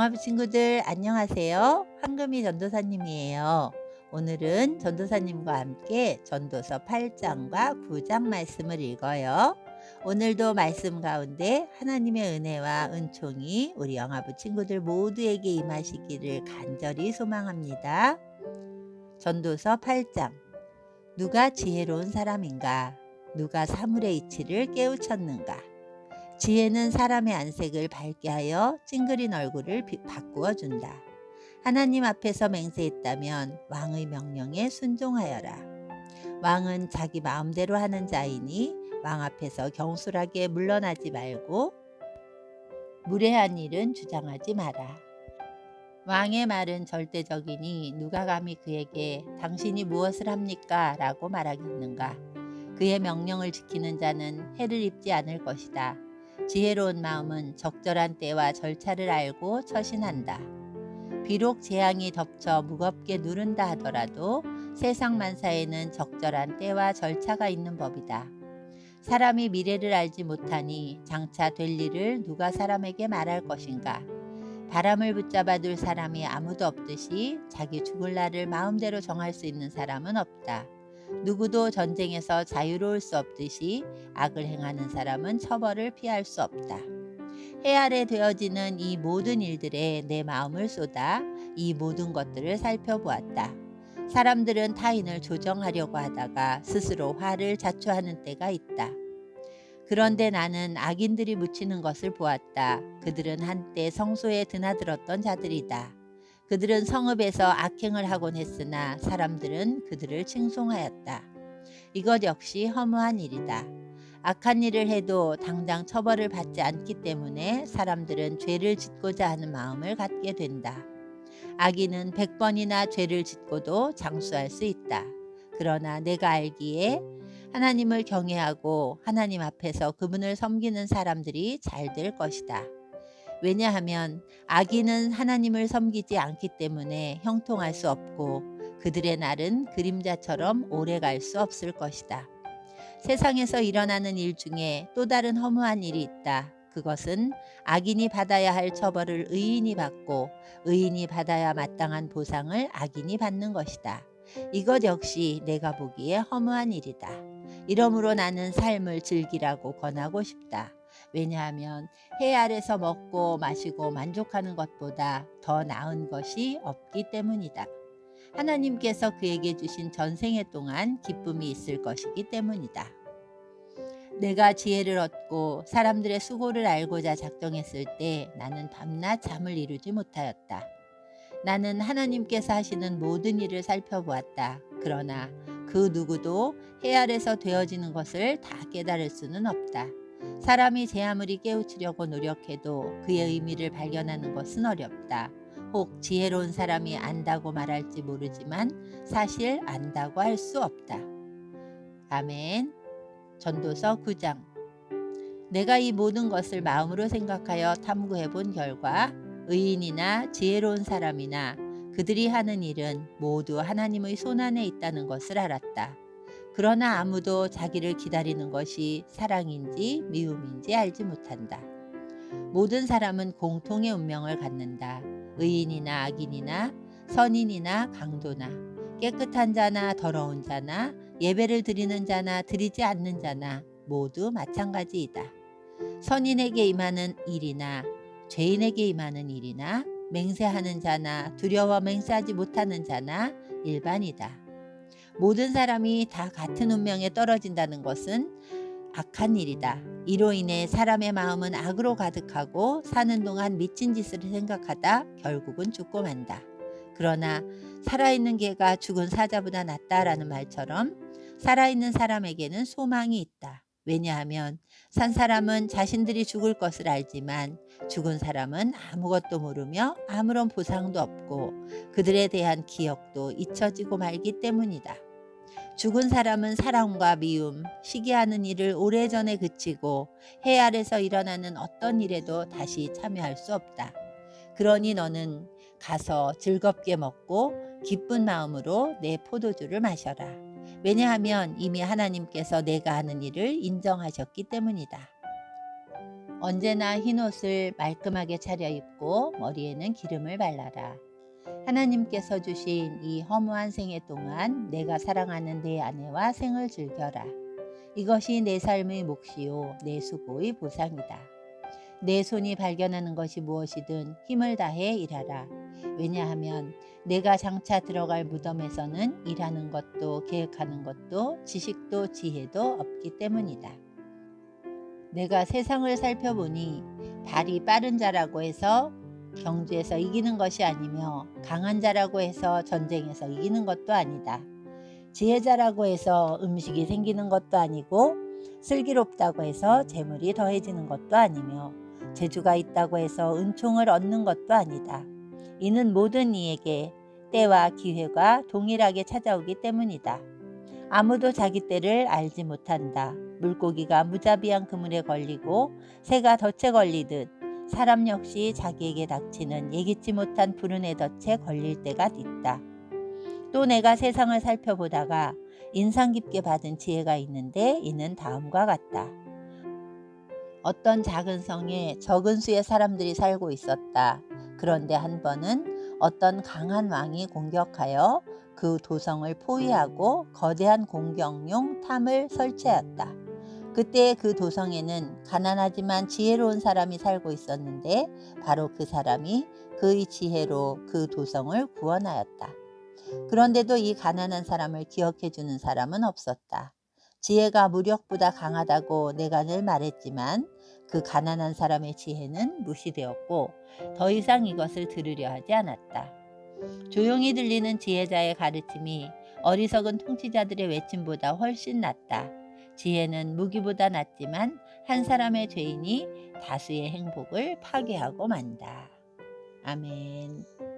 영화부 친구들 안녕하세요. 황금이 전도사님이에요. 오늘은 전도사님과 함께 전도서 8장과 9장 말씀을 읽어요. 오늘도 말씀 가운데 하나님의 은혜와 은총이 우리 영화부 친구들 모두에게 임하시기를 간절히 소망합니다. 전도서 8장. 누가 지혜로운 사람인가? 누가 사물의 이치를 깨우쳤는가? 지혜는 사람의 안색을 밝게 하여 찡그린 얼굴을 바꾸어 준다. 하나님 앞에서 맹세했다면 왕의 명령에 순종하여라. 왕은 자기 마음대로 하는 자이니 왕 앞에서 경솔하게 물러나지 말고 무례한 일은 주장하지 마라. 왕의 말은 절대적이니 누가 감히 그에게 당신이 무엇을 합니까? 라고 말하겠는가? 그의 명령을 지키는 자는 해를 입지 않을 것이다. 지혜로운 마음은 적절한 때와 절차를 알고 처신한다. 비록 재앙이 덮쳐 무겁게 누른다 하더라도 세상 만사에는 적절한 때와 절차가 있는 법이다. 사람이 미래를 알지 못하니 장차 될 일을 누가 사람에게 말할 것인가? 바람을 붙잡아 둘 사람이 아무도 없듯이 자기 죽을 날을 마음대로 정할 수 있는 사람은 없다. 누구도 전쟁에서 자유로울 수 없듯이 악을 행하는 사람은 처벌을 피할 수 없다. 해 아래 되어지는 이 모든 일들에 내 마음을 쏟아 이 모든 것들을 살펴보았다. 사람들은 타인을 조정하려고 하다가 스스로 화를 자초하는 때가 있다. 그런데 나는 악인들이 묻히는 것을 보았다. 그들은 한때 성소에 드나들었던 자들이다. 그들은 성읍에서 악행을 하곤 했으나 사람들은 그들을 칭송하였다. 이것 역시 허무한 일이다. 악한 일을 해도 당장 처벌을 받지 않기 때문에 사람들은 죄를 짓고자 하는 마음을 갖게 된다. 악인은 100번이나 죄를 짓고도 장수할 수 있다. 그러나 내가 알기에 하나님을 경외하고 하나님 앞에서 그분을 섬기는 사람들이 잘 될 것이다. 왜냐하면 악인은 하나님을 섬기지 않기 때문에 형통할 수 없고 그들의 날은 그림자처럼 오래 갈 수 없을 것이다. 세상에서 일어나는 일 중에 또 다른 허무한 일이 있다. 그것은 악인이 받아야 할 처벌을 의인이 받고 의인이 받아야 마땅한 보상을 악인이 받는 것이다. 이것 역시 내가 보기에 허무한 일이다. 이러므로 나는 삶을 즐기라고 권하고 싶다. 왜냐하면 해 아래서 먹고 마시고 만족하는 것보다 더 나은 것이 없기 때문이다. 하나님께서 그에게 주신 전생애 동안 기쁨이 있을 것이기 때문이다. 내가 지혜를 얻고 사람들의 수고를 알고자 작정했을 때 나는 밤낮 잠을 이루지 못하였다. 나는 하나님께서 하시는 모든 일을 살펴보았다. 그러나 그 누구도 해 아래서 되어지는 것을 다 깨달을 수는 없다. 사람이 제 아무리 깨우치려고 노력해도 그의 의미를 발견하는 것은 어렵다. 혹 지혜로운 사람이 안다고 말할지 모르지만 사실 안다고 할 수 없다. 아멘. 전도서 9장. 내가 이 모든 것을 마음으로 생각하여 탐구해 본 결과 의인이나 지혜로운 사람이나 그들이 하는 일은 모두 하나님의 손안에 있다는 것을 알았다. 그러나 아무도 자기를 기다리는 것이 사랑인지 미움인지 알지 못한다. 모든 사람은 공통의 운명을 갖는다. 의인이나 악인이나 선인이나 강도나 깨끗한 자나 더러운 자나 예배를 드리는 자나 드리지 않는 자나 모두 마찬가지이다. 선인에게 임하는 일이나 죄인에게 임하는 일이나 맹세하는 자나 두려워 맹세하지 못하는 자나 일반이다. 모든 사람이 다 같은 운명에 떨어진다는 것은 악한 일이다. 이로 인해 사람의 마음은 악으로 가득하고 사는 동안 미친 짓을 생각하다 결국은 죽고 만다. 그러나 살아있는 개가 죽은 사자보다 낫다라는 말처럼 살아있는 사람에게는 소망이 있다. 왜냐하면 산 사람은 자신들이 죽을 것을 알지만 죽은 사람은 아무것도 모르며 아무런 보상도 없고 그들에 대한 기억도 잊혀지고 말기 때문이다. 죽은 사람은 사랑과 미움, 시기하는 일을 오래전에 그치고 해 아래서 일어나는 어떤 일에도 다시 참여할 수 없다. 그러니 너는 가서 즐겁게 먹고 기쁜 마음으로 내 포도주를 마셔라. 왜냐하면 이미 하나님께서 내가 하는 일을 인정하셨기 때문이다. 언제나 흰옷을 말끔하게 차려입고 머리에는 기름을 발라라. 하나님께서 주신 이 허무한 생애 동안 내가 사랑하는 내 아내와 생을 즐겨라. 이것이 내 삶의 몫이요 내 수고의 보상이다. 내 손이 발견하는 것이 무엇이든 힘을 다해 일하라. 왜냐하면 내가 장차 들어갈 무덤에서는 일하는 것도 계획하는 것도 지식도 지혜도 없기 때문이다. 내가 세상을 살펴보니 발이 빠른 자라고 해서 경주에서 이기는 것이 아니며 강한 자라고 해서 전쟁에서 이기는 것도 아니다. 지혜자라고 해서 음식이 생기는 것도 아니고 슬기롭다고 해서 재물이 더해지는 것도 아니며 재주가 있다고 해서 은총을 얻는 것도 아니다. 이는 모든 이에게 때와 기회가 동일하게 찾아오기 때문이다. 아무도 자기 때를 알지 못한다. 물고기가 무자비한 그물에 걸리고 새가 덫에 걸리듯 사람 역시 자기에게 닥치는 예기치 못한 불운의 덫에 걸릴 때가 있다. 또 내가 세상을 살펴보다가 인상 깊게 받은 지혜가 있는데 이는 다음과 같다. 어떤 작은 성에 적은 수의 사람들이 살고 있었다. 그런데 한 번은 어떤 강한 왕이 공격하여 그 도성을 포위하고 거대한 공격용 탐을 설치하였다. 그때 그 도성에는 가난하지만 지혜로운 사람이 살고 있었는데 바로 그 사람이 그의 지혜로 그 도성을 구원하였다. 그런데도 이 가난한 사람을 기억해 주는 사람은 없었다. 지혜가 무력보다 강하다고 내가 늘 말했지만 그 가난한 사람의 지혜는 무시되었고 더 이상 이것을 들으려 하지 않았다. 조용히 들리는 지혜자의 가르침이 어리석은 통치자들의 외침보다 훨씬 낫다. 지혜는 무기보다 낫지만 한 사람의 죄인이 다수의 행복을 파괴하고 만다. 아멘.